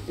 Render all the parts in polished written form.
K05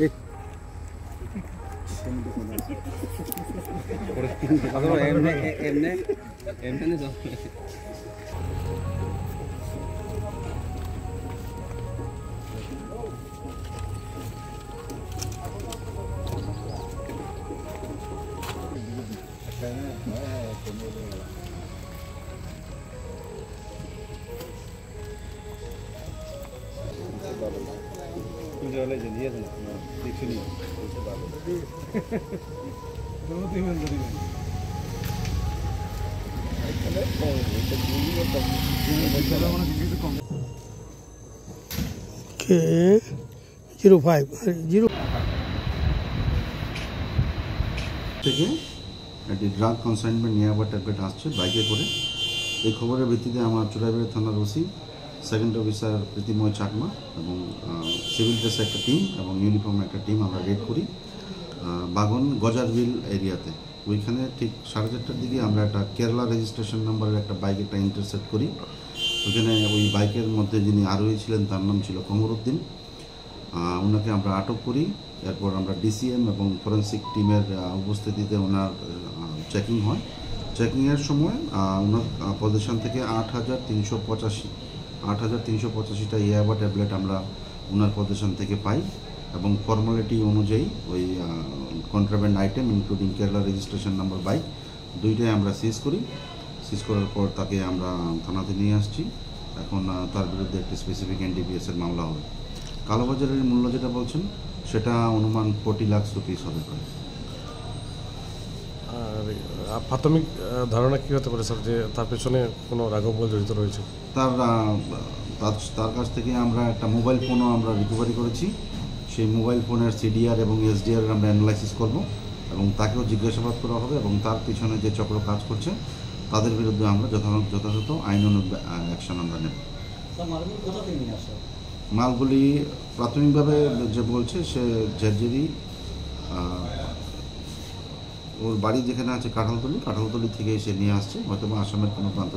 থেকে একটি drug consignment নিয়ে আবার ট্যাবলেট আসছে বাইকে করে। এই খবরের ভিত্তিতে আমার চুরাইবাড়ি থানার ওসি সেকেন্ড অফিসার প্রীতিময় চাকমা এবং সিভিল ড্রেস একটা টিম এবং ইউনিফর্ম একটা টিম আমরা রেড করি বাগন গজারবিল এরিয়াতে। ওইখানে ঠিক 4:30টার দিকে আমরা একটা কেরালা রেজিস্ট্রেশন নাম্বারের একটা বাইক একটা ইন্টারসেপ্ট করি। ওইখানে ওই বাইকের মধ্যে যিনি আরোহী ছিলেন তার নাম ছিল কমরুদ্দিন। ওনাকে আমরা আটক করি। এরপর আমরা ডিসিএম এবং ফরেন্সিক টিমের উপস্থিতিতে ওনার চেকিং হয়। চেকিংয়ের সময় ওনার পজিশন থেকে 8,385টা ইয়াবা ট্যাবলেট আমরা ওনার পজিশন থেকে পাই এবং ফর্মালিটি অনুযায়ী ওই contraband item including Kerala registration number bike দুইটাই আমরা সিজ করি। সিজ করার পর তাকে আমরা থানাতে নিয়ে আসছি। এখন তার বিরুদ্ধে একটি স্পেসিফিক এনডিপিএসের মামলা হবে। কালোবাজারের মূল্য যেটা বলছেন সেটা অনুমান 40 লাখ রুপিস হবে প্রায়। আর প্রাথমিক ধারণা কী হতে পারে স্যার, যে তার পেছনে কোনো রাঘববোধ জড়িত রয়েছে? তার কাছ থেকে আমরা একটা মোবাইল ফোনও আমরা রিকভারি করেছি। সেই মোবাইল ফোনের সিডিআর এবং এসডিআর আমরা অ্যানালাইসিস করব এবং তাকেও জিজ্ঞাসাবাদ করা হবে এবং তার পিছনে যে চক্র কাজ করছে তাদের বিরুদ্ধে আমরা যথাযথ আইনানুগ অ্যাকশন আমরা নেব। মালগুলি প্রাথমিকভাবে যে বলছে সে ঝেরঝেরি ওর বাড়ি যেখানে আছে কাঁঠালতলি থেকে সে নিয়ে আসছে, হয়তো আসামের কোনো প্রান্ত।